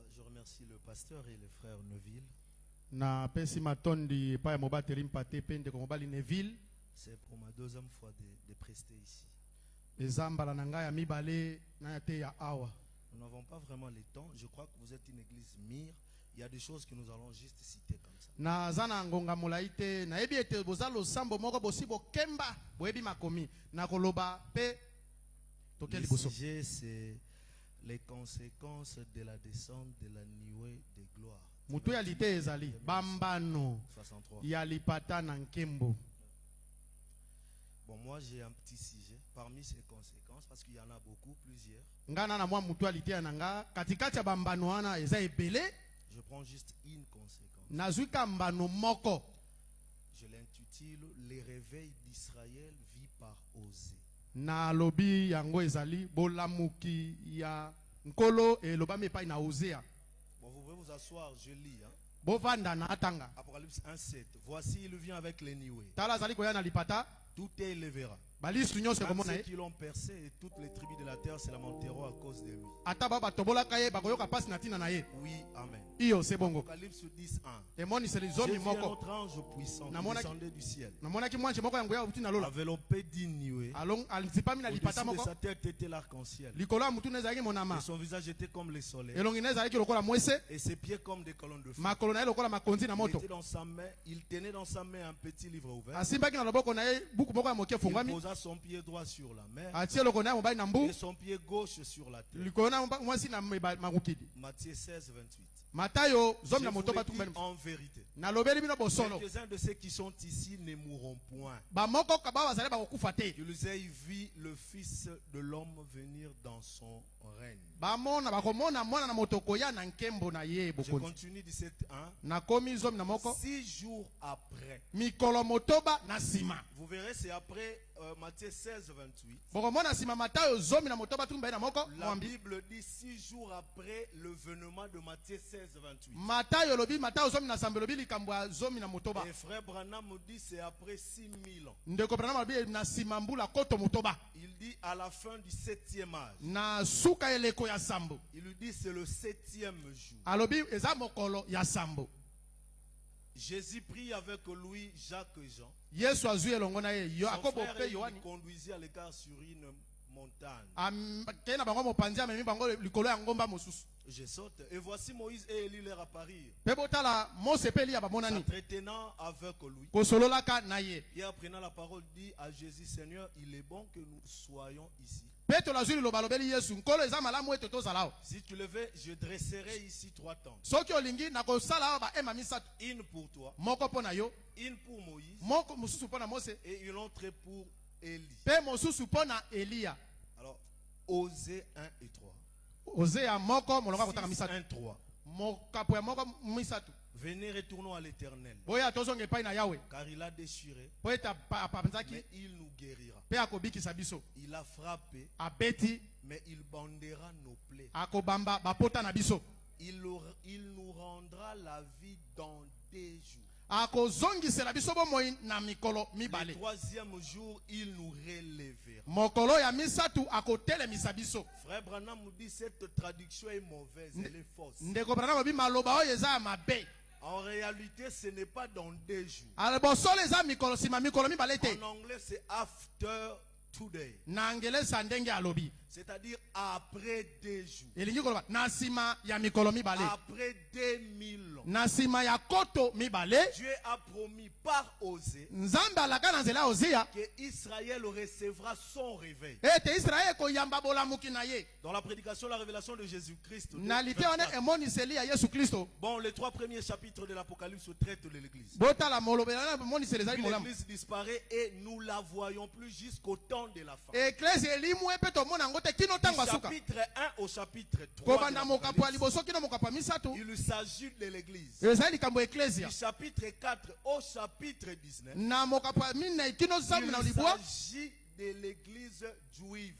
Je remercie le pasteur et les frères Neuville. C'est pour ma deuxième fois de prester ici. Nous n'avons pas vraiment le temps. Je crois que vous êtes une église mire. Il y a des choses que nous allons juste citer comme ça. Le sujet, c'est les conséquences de la descente de la nuée de gloire. 63. Bon, moi j'ai un petit sujet parmi ces conséquences parce qu'il y en a beaucoup, plusieurs. Je prends juste une conséquence. Je l'intitule Les réveils d'Israël vit par Osée. Bon, vous pouvez vous asseoir, je lis. Apocalypse 1:7. Voici, il vient avec les nuées. Tout est levera. Ceux qui l'ont percé et toutes les tribus de la terre se lamenteront à cause de lui. Oui, amen. Apocalypse 10:1. J'ai vu un autre ange puissant qui descendait du ciel, enveloppé d'une nuée. Au-dessus de sa tête était l'arc-en-ciel. Et son visage était comme le soleil. Et ses pieds comme des colonnes de feu. Il tenait dans sa main un petit livre ouvert. Il posa son pied droit sur la mer et son pied gauche sur la terre. Matthieu 16:28. Je vous le dis en vérité, quelques-uns de ceux qui sont ici ne mourront point, qu'ils aient vu le Fils de l'homme venir dans son règne. Je continue 17:1. 6 jours après. Vous verrez, c'est après Matthieu 16:28. La Bible dit 6 jours après le venement de Matthieu 16:28. Et frère Branham dit c'est après 6000 ans. Il dit à la fin du 7e âge. Il lui dit c'est le 7e jour. Jésus prit avec lui Jacques et Jean. Son frère, il conduisit à l'écart sur une montagne. Je saute. Et voici Moïse et Élie leur apparurent, s'entretenant avec lui. Et apprenant la parole, dit à Jésus, Seigneur, il est bon que nous soyons ici. Si tu le veux, je dresserai ici 3 tentes. Une pour toi, une pour Moïse, et une autre pour Élie. Alors, Osée 1 et 3. 1:3. Venez, retournons à l'Éternel, car il a déchiré, mais il nous guérira. Il a frappé, mais il bandera nos plaies. Il nous rendra la vie dans des jours. Le 3e jour, il nous relèvera. Frère Branham nous dit cette traduction est mauvaise, elle est fausse. En réalité, ce n'est pas dans des jours. En anglais, c'est after today. C'est-à-dire après des jours. Après 2000 ans. Dieu a promis par Osée que Israël recevra son réveil. Dans la prédication, la révélation de Jésus-Christ. Bon, les 3 premiers chapitres de l'Apocalypse traitent de l'Église. L'Église disparaît et nous la voyons plus jusqu'au temps de la fin. Du chapitre 1 au chapitre 3 il s'agit de l'Église. Du chapitre 4 au chapitre 19 il s'agit de l'Église juive.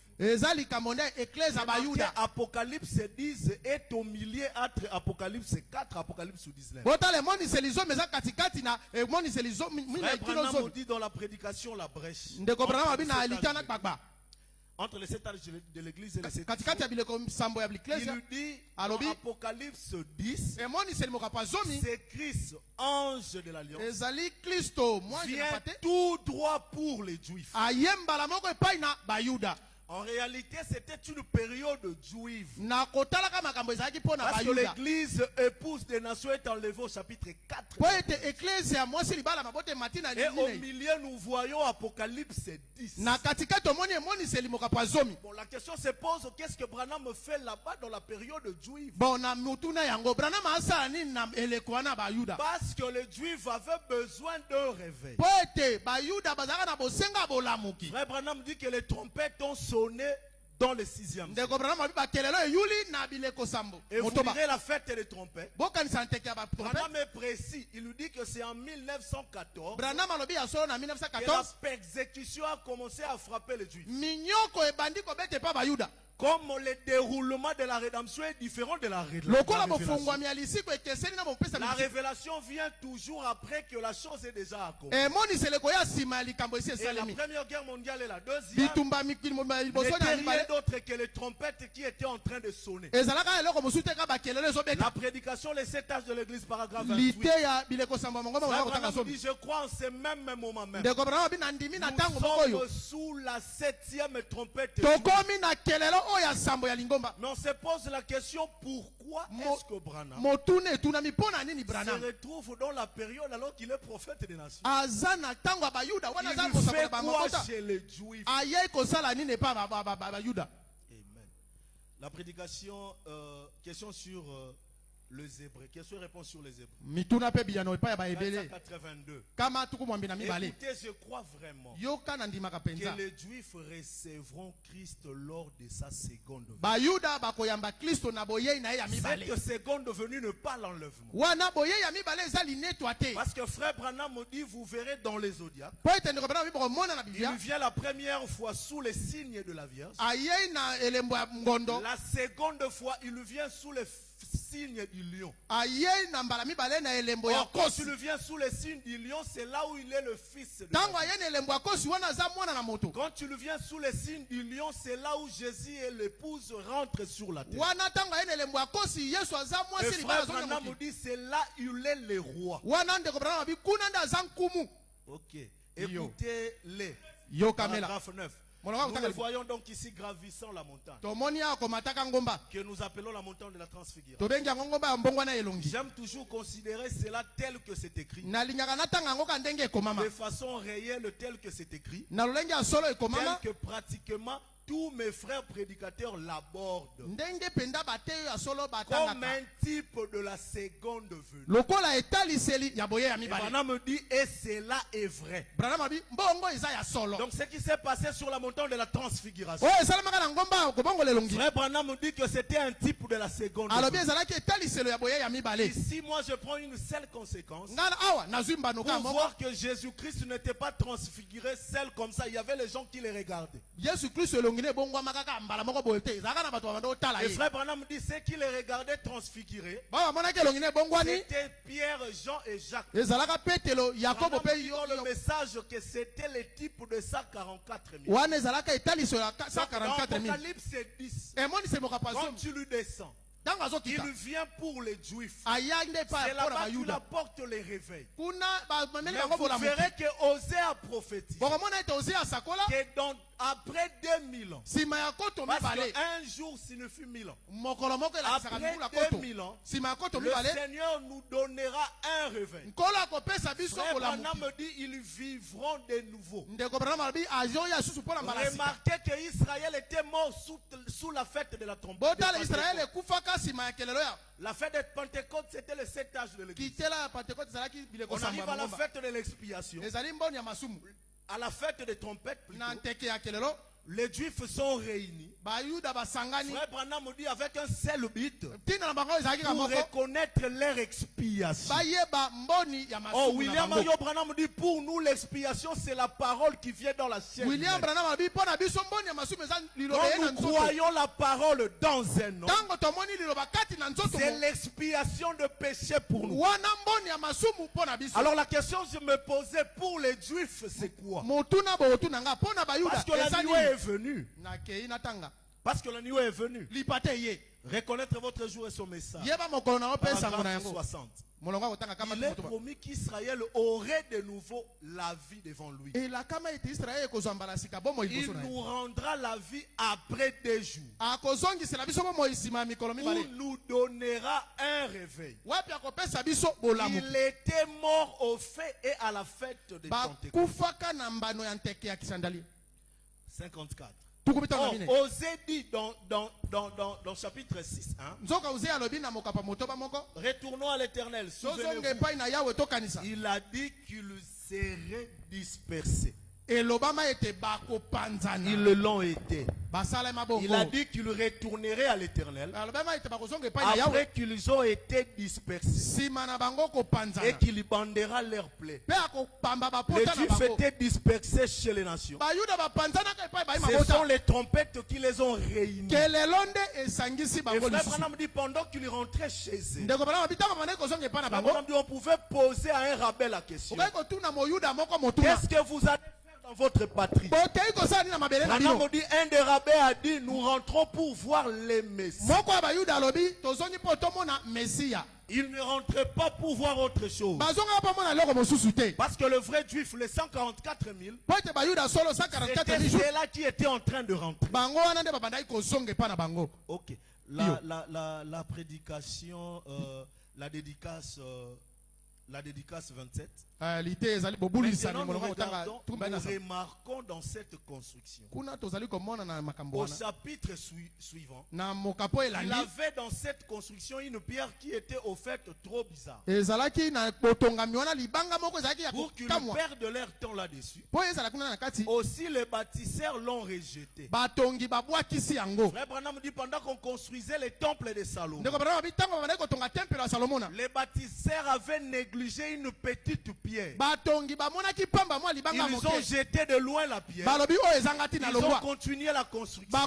Apocalypse 10 est au milieu entre Apocalypse 4 et Apocalypse 19. Frère Branham dit dans la prédication la brèche. entre les 7 âges de l'église et les 7 il dit dans Apocalypse 10, c'est Christ, ange de l'alliance, vient tout droit pour les Juifs. En réalité, c'était une période juive. Parce que l'église épouse des nations est enlevée au chapitre 4. Et au milieu, nous voyons Apocalypse 10. Bon, la question se pose, qu'est-ce que Branham fait là-bas dans la période juive? Parce que les Juifs avaient besoin d'un réveil. Frère Branham dit que les trompettes ont sonné dans le 6e. Et vous direz la fête des trompettes. Branham est précis. Il nous dit que c'est en 1914 que la persécution a commencé à frapper les Juifs. Comme le déroulement de la rédemption est différent de la révélation. La révélation vient toujours après que la chose est déjà accomplie. Et la première guerre mondiale et la deuxième n'était rien d'autre que les trompettes qui étaient en train de sonner. La prédication, les 7 âges de l'église, paragraphe 28. Je crois en ce même moment même. Nous sommes sous la 7e trompette. Mais on se pose la question, pourquoi est-ce que Branham se retrouve dans la période alors qu'il est prophète des nations? Il fait quoi chez les Juifs? Amen. La prédication, question sur les Hébreux. Question réponse sur les Hébreux. 82. Écoutez, je crois vraiment que les Juifs recevront Christ lors de sa seconde venue. Cette seconde venue ne pas l'enlèvement. Parce que frère Branham dit, vous verrez dans les zodiacs, il vient la première fois sous les signes de la Vierge. La seconde fois, il vient sous les signe du lion. Or, quand tu le viens sous le signe du lion, c'est là où il est le fils de Dieu. Quand tu le viens sous le signe du lion, c'est là où Jésus et l'épouse rentrent sur la terre. Et frère Branham dit, c'est là où il est le roi. Ok. Écoutez-les. Paragraphe 9. Nous le voyons donc ici gravissant la montagne que nous appelons la montagne de la transfiguration. J'aime toujours considérer cela tel que c'est écrit, de façon réelle tel que c'est écrit, tel que pratiquement tous mes frères prédicateurs l'abordent comme un type de la seconde venue. Et Branham me dit, et cela est vrai. Donc ce qui s'est passé sur la montagne de la transfiguration, frère Branham me dit que c'était un type de la seconde venue. Ici, moi je prends une seule conséquence pour voir que Jésus-Christ n'était pas transfiguré seul comme ça. Il y avait les gens qui les regardaient. Et frère Branham dit, ceux qui les regardaient transfigurés, c'était Pierre, Jean et Jacques. Branham dit dans le message que c'était le type de 144 000. Dans Apocalypse 10, quand tu lui descends, il vient pour les Juifs. C'est là-bas qu'il apporte les réveils. Mais vous verrez que Osée a prophétisé que après 2000 ans, parce qu'un jour signifie 1000 ans, après 2000 ans, le Seigneur nous donnera un réveil. Frère Branham me dit, ils vivront de nouveau. Remarquez qu'Israël était mort sous la fête de la trompette. La fête de Pentecôte, c'était le 7 âges de l'église. On arrive à la fête de l'expiation, à la fête des trompettes plutôt. Les Juifs sont réunis. Frère Branham dit avec un seul but pour reconnaître leur expiation. Oh, William Mario Branham dit, pour nous l'expiation c'est la parole qui vient dans la chair. Quand nous croyons la parole dans un homme, c'est l'expiation de péché pour nous. Alors la question que je me posais pour les Juifs, c'est quoi? Parce que la nuée est venu. Parce que l'agneau est venu. Reconnaître votre jour et son message. Paragraphe 60. Il est promis qu'Israël aurait de nouveau la vie devant lui. Il nous rendra la vie après 2 jours. Il nous donnera un réveil. Il était mort au fait et à la fête de Pentecôte. 54. Osée dit dans chapitre 6, hein? Retournons à l'Éternel. Il a dit qu'il serait dispersé. Ils l'ont été. Il a dit qu'ils retourneraient à l'Éternel après qu'ils ont été dispersés et qu'il bandera leur plaie. Les Juifs étaient dispersés chez les nations. Ce sont les trompettes qui les ont réunis. Et Frère Branham dit pendant qu'ils rentraient chez eux, on pouvait poser à un rabbin la question: qu'est-ce que vous avez dans votre patrie? Un des rabbins a dit: nous rentrons pour voir les Messies. Il ne rentrait pas pour voir autre chose. Parce que le vrai juif, les 144 000, c'était ceux-là qui étaient en train de rentrer. Ok. La prédication, la dédicace 27. Maintenant, nous remarquons dans cette construction, au chapitre suivant, il avait dans cette construction une pierre qui était au fait trop bizarre. Pour qu'ils perdent leur temps là-dessus, aussi les bâtisseurs l'ont rejeté. Frère Branham dit pendant qu'on construisait les temples de Salomon, les bâtisseurs avaient négligé une petite pierre. Ils ont jeté de loin la pierre. Ils ont continué la construction.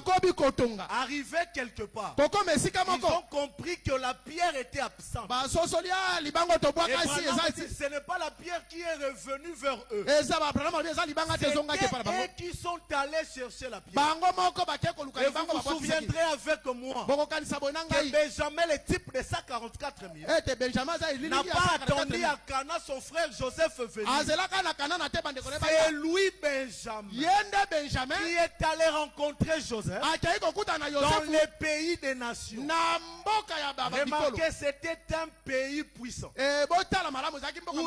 Arrivé quelque part, ils ont compris que la pierre était absente. Et ce n'est pas la pierre qui est revenue vers eux. C'était eux qui sont allés chercher la pierre. Et vous vous souviendrez avec moi que Benjamin, le type de 144 000, n'a pas attendu à Cana son frère Joseph venir. C'est lui, Benjamin, qui est allé rencontrer Joseph dans les pays des nations. Remarquez, c'était un pays puissant où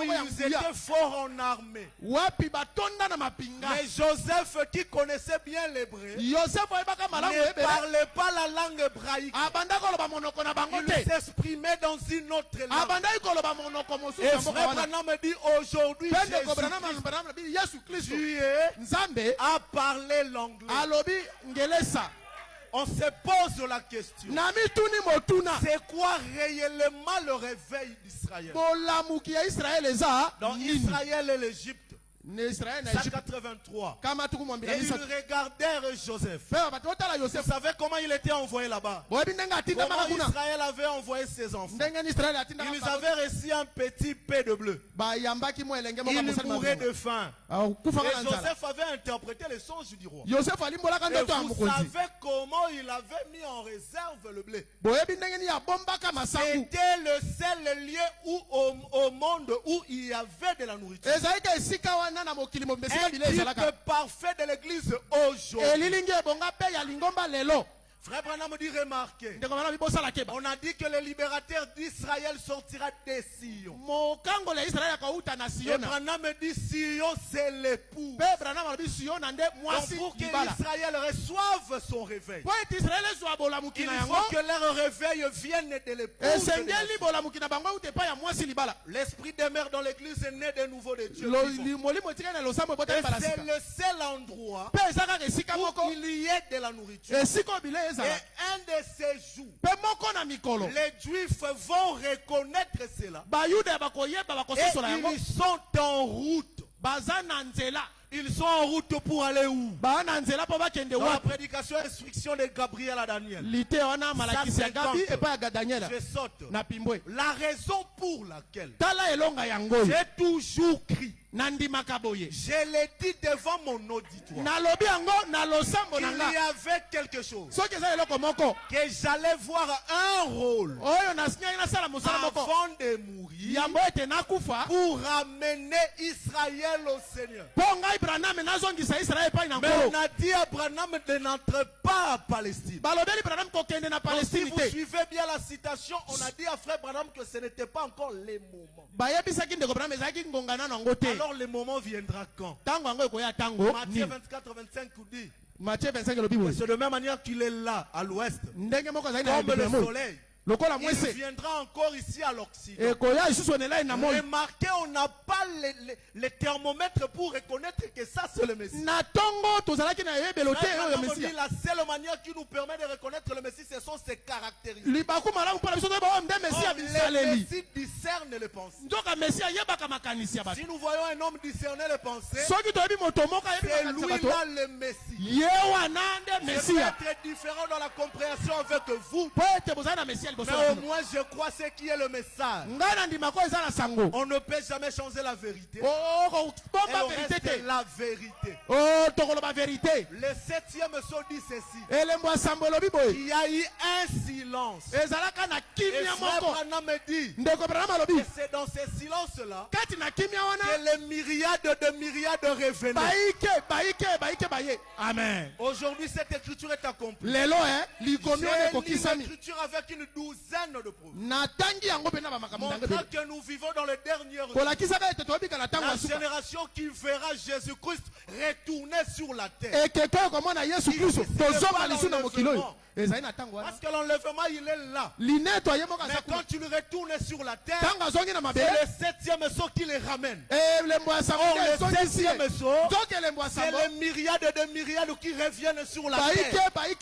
ils étaient forts en armée. Mais Joseph, qui connaissait bien l'hébreu, ne parlait pas la langue hébraïque. Il s'exprimait dans une autre langue. Et Frère Branham me dit aujourd'hui, Jésus a parlé l'anglais. On se pose la question: c'est quoi réellement le réveil d'Israël? Dans Israël et l'Égypte. 183. Et ils regardèrent Joseph. Vous savez comment il était envoyé là-bas? Comment Israël avait envoyé ses enfants? Ils avaient reçu un petit peu de bleu. Ils mouraient de faim. Et Joseph avait interprété les songes du roi. Et vous savez comment il avait mis en réserve le blé? C'était le seul lieu au monde où il y avait de la nourriture. Un type parfait de l'église aujourd'hui. Frère Branham dit: remarquez, on a dit que le libérateur d'Israël sortira de Sion. Et Branham dit: Sion, c'est l'époux. Donc pour que Israël reçoive son réveil, il faut que leur réveil vienne de l'épouse. L'esprit demeure dans l'église est né de nouveau de Dieu. Et c'est le seul endroit où il y ait de la nourriture. Et un de ces jours, les Juifs vont reconnaître cela. Et ils sont en route. Ils sont en route pour aller où? Dans la prédication et instruction de Gabriel à Daniel. Je saute. La raison pour laquelle j'ai toujours crié Je l'ai dit devant mon auditoire. Il y avait quelque chose que j'allais voir un rôle avant de mourir pour ramener Israël au Seigneur. Mais on a dit à Branham de n'entrer pas à Palestine. Donc, si vous suivez bien la citation, on a dit à frère Branham que ce n'était pas encore les moments. Alors le moment viendra quand? Matthieu 24-25 dit. C'est de même manière qu'il est là, à l'ouest, comme le soleil. Il viendra encore ici à l'Occident. Remarquez, on n'a pas les thermomètres pour reconnaître que ça c'est le Messie. La seule manière qui nous permet de reconnaître le Messie, ce sont ses caractéristiques. Le Messie discerne les pensées. Si nous voyons un homme discerner les pensées, c'est lui-là le Messie. C'est peut-être différent dans la compréhension avec vous. Mais au moins je crois ce qui est le message. On ne peut jamais changer la vérité. Elle reste la vérité. Le 7e saut dit ceci. Il y a eu un silence. Et frère Branham me dit que c'est dans ce silence-là que les myriades de myriades revenaient. Amen. Aujourd'hui cette écriture est accomplie. J'ai lu l'écriture avec une douzaine de preuves. Montrant que nous vivons dans les dernières jours. La génération qui verra Jésus-Christ retourner sur la terre. Parce que l'enlèvement il est là. Mais quand tu le retournes sur la terre, c'est le 7e saut qui les ramène. Or le 7e saut, c'est les myriades de myriades qui reviennent sur la terre. Et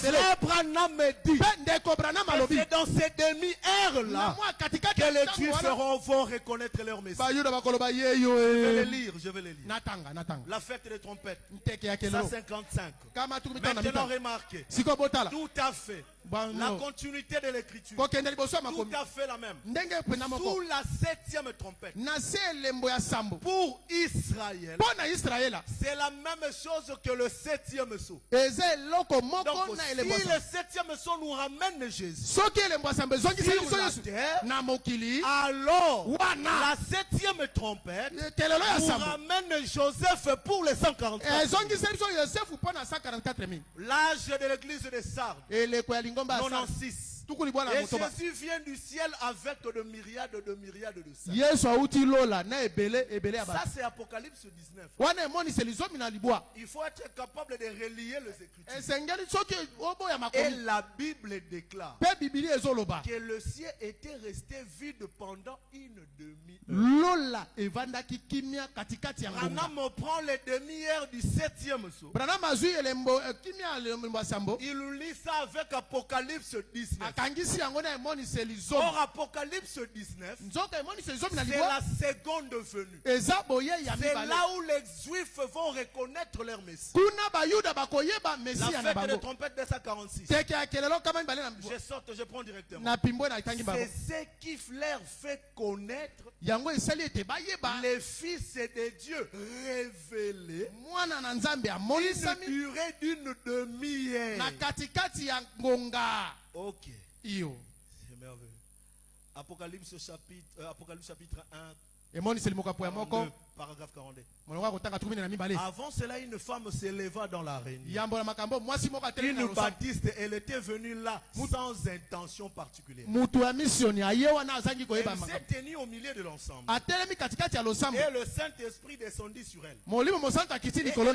frère Branham me dit que c'est dans ces demi-heures-là que les Juifs vont reconnaître leur Messie. Je vais les lire. La fête des trompettes, 155. Maintenant remarquez, tout à fait la continuité de l'écriture, tout à fait la même. Sous la 7e trompette, pour Israël, c'est la même chose que le 7e saut. Donc si le 7e saut nous ramène Jésus sur la terre, alors la 7e trompette nous ramène Joseph pour les 144. L'âge de l'église de Sardes, 96. Et Jésus vient du ciel avec de myriades de saints. Ça c'est Apocalypse 19. Il faut être capable de relier les Écritures. Et la Bible déclare que le ciel était resté vide pendant une demi-heure. Branham prend les demi-heures du 7e saut. Il lit ça avec Apocalypse 19. Or Apocalypse 19, c'est la seconde venue. C'est là où les Juifs vont reconnaître leur Messie. La fête de trompette 246. Je sors, je prends directement. C'est ce qui leur fait connaître les fils de Dieu révélés. Une durée d'une demi-heure. Ok. C'est merveilleux. Apocalypse chapitre 1. Paragraphe 42. Avant cela, une femme s'éleva dans la réunion. Une baptiste, elle était venue là sans intention particulière. Elle s'est tenue au milieu de l'ensemble. Et le Saint-Esprit descendit sur elle. Et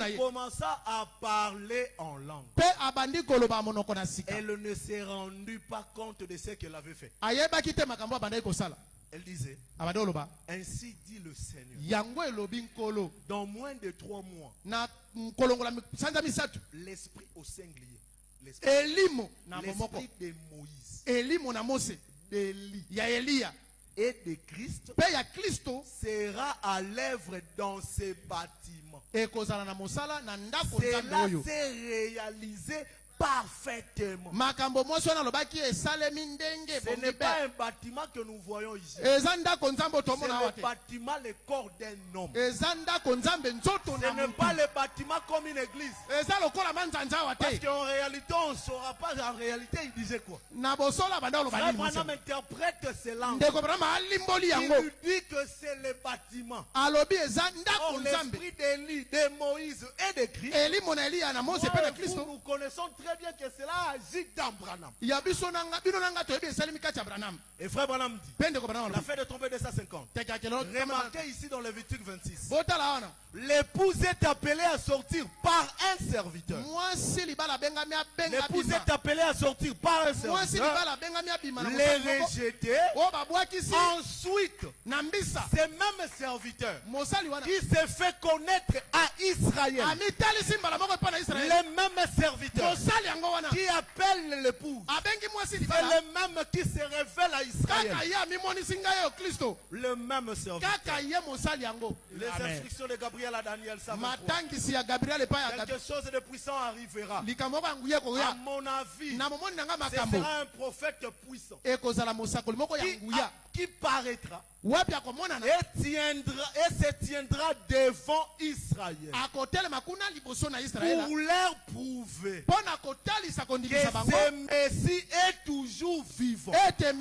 elle commença à parler en langue. Elle ne s'est rendue pas compte de ce qu'elle avait fait. Elle disait, ainsi dit le Seigneur, dans moins de 3 mois, l'esprit au singulier, l'esprit de Moïse, d'Élie et de Christ sera à l'œuvre dans ces bâtiments. Cela s'est réalisé parfaitement. Ce n'est pas un bâtiment que nous voyons ici. C'est le bâtiment, le corps d'un homme. Ce n'est pas le bâtiment comme une église. Parce qu'en réalité, on ne saura pas en réalité il disait quoi. Frère Branham interprète ces langues. Il nous dit que c'est le bâtiment. Or, l'esprit d'Élie, de Moïse et de Christ, nous connaissons très bien que cela agit dans Branham. Et Frère Branham dit, la fin de tomber de 150. Remarquez ici dans Lévitique 26. L'épouse est appelée à sortir par un serviteur. L'épouse est appelée à sortir par un serviteur. Les rejeter. Ensuite, ces mêmes serviteurs qui se fait connaître à Israël. Les mêmes serviteurs qui appellent l'épouse. C'est le même qui se révèle à Israël. Le même serviteur. Les instructions de Gabriel à Daniel savent quelque chose de puissant arrivera. À mon avis, ce sera un prophète puissant qui paraîtra et se tiendra devant Israël pour leur prouver que ce Messie est toujours vivant, que ce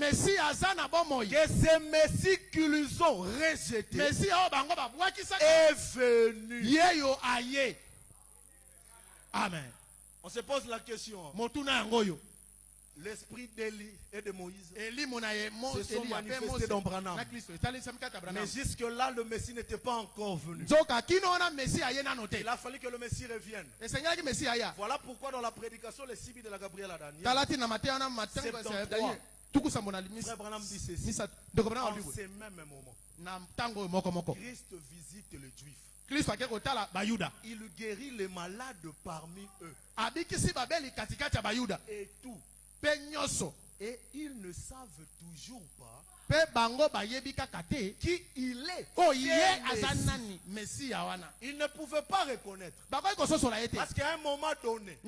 Messie qu'ils ont rejeté est venu. Amen. On se pose la question. L'esprit d'Élie et de Moïse se sont manifestés dans Branham. Mais jusque-là, le Messie n'était pas encore venu. Il a fallu que le Messie revienne. Voilà pourquoi dans la prédication, les Sibi de la Gabrielle à Daniel, Frère Branham dit ceci. En ces mêmes moments, Christ visite les Juifs. Il guérit les malades parmi eux. Et tout. Et ils ne savent toujours pas qui il est. Ils ne pouvaient pas reconnaître. Parce qu'à un moment donné,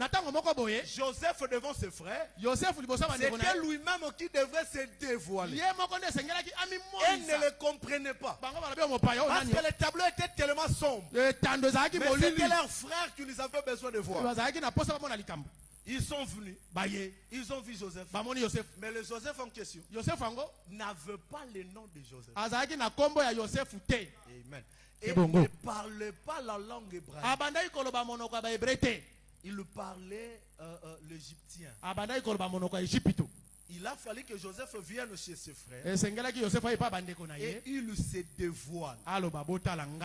Joseph devant ses frères, c'était lui-même qui devrait se dévoiler. Et ne le comprenaient pas. Parce que le tableau était tellement sombre. Mais c'était leurs frères qui les avaient besoin de voir. Ils sont venus. Ils ont vu Joseph. Mais le Joseph en question n'avait pas le nom de Joseph. Amen. Et il ne parlait pas la langue hébraïque. Il parlait l'égyptien. Il a fallu que Joseph vienne chez ses frères. Et il se dévoile.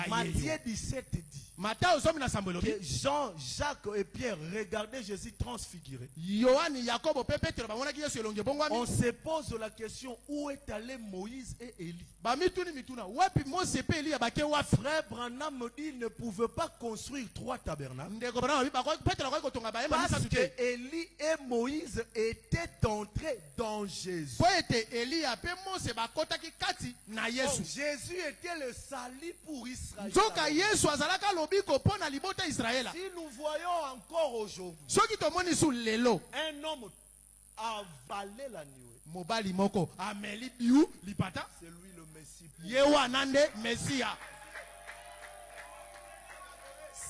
Matthieu 17 dit que Jean, Jacques et Pierre regardaient Jésus transfiguré. On se pose la question, où est allé Moïse et Élie? Frère Branham me dit qu'il ne pouvait pas construire 3 tabernacles. Parce que Élie et Moïse étaient entrés dans Jésus. Donc, Jésus était le salut pour Israël. Si nous voyons encore aujourd'hui un homme avaler la nuée, c'est lui le Messie.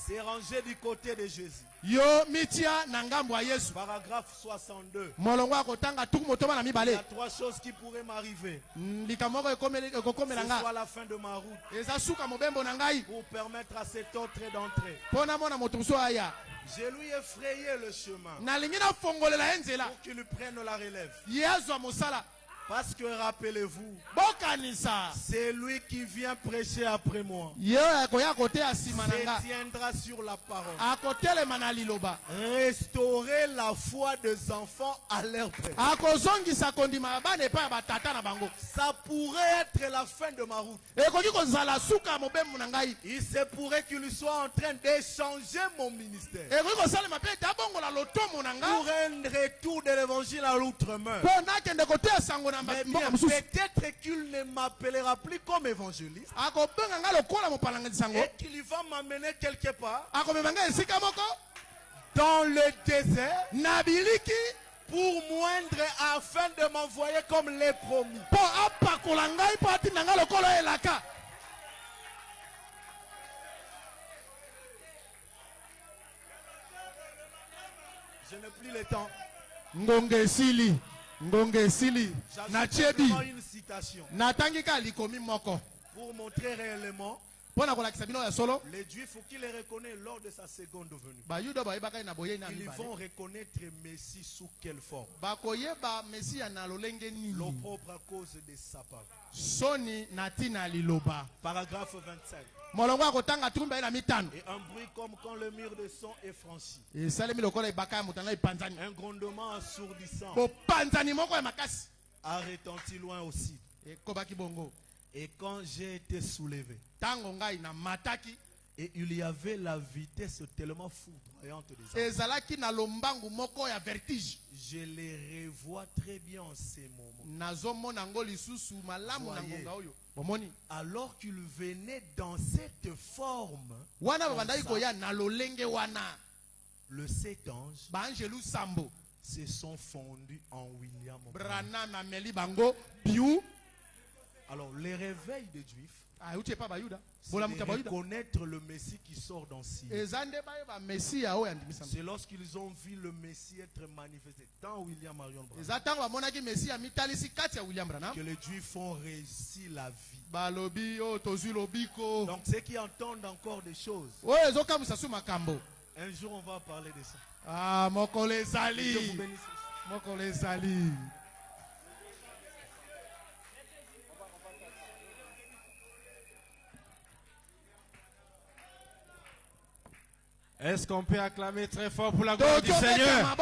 C'est rangé du côté de Jésus. Paragraphe 62. Il y a 3 choses qui pourraient m'arriver. Ce soit la fin de ma route. Pour permettre à cet autre d'entrer. Je lui ai frayé le chemin. Pour qu'il prenne la relève. Parce que rappelez-vous, c'est lui qui vient prêcher après moi. Se tiendra sur la parole. Restaurer la foi des enfants à leur père. Ça pourrait être la fin de ma route. Il se pourrait qu'il soit en train d'échanger mon ministère pour un retour de l'évangile à l'outre-mer. Mais bien, peut-être qu'il ne m'appellera plus comme évangéliste et qu'il va m'amener quelque part dans le désert nabiliki pour moindre afin de m'envoyer comme les promis. Po apakola ngai po atinda ngai lokolo elaka. Je n'ai plus le temps. Ngonge sili na chebi une citation natangika likomi moko pour montrer réellement pona kolakisa bino ya solo. Les Juifs, faut qu'ils les reconnaissent lors de sa seconde venue. Ils vont reconnaître Messie sous quelle forme? L'opprobre à cause de sa parole. Paragraphe 25. Et un bruit comme quand le mur de son est franchi. Un grondement assourdissant a retenti loin aussi. Et quand j'ai été soulevé, et il y avait la vitesse tellement foudroyante des anges, je les revois très bien en ces moments. Voyez, alors qu'il venait dans cette forme, le 7 anges se sont fondus en William Branham. Alors, les réveils des Juifs, c'est de connaître le Messie qui sort dans Sion. C'est lorsqu'ils ont vu le Messie être manifesté dans William Marion Branham que les Juifs ont réussi la vie. Donc ceux qui entendent encore des choses, un jour on va parler de ça. Que Dieu vous bénisse. Est-ce qu'on peut acclamer très fort pour la gloire du Seigneur?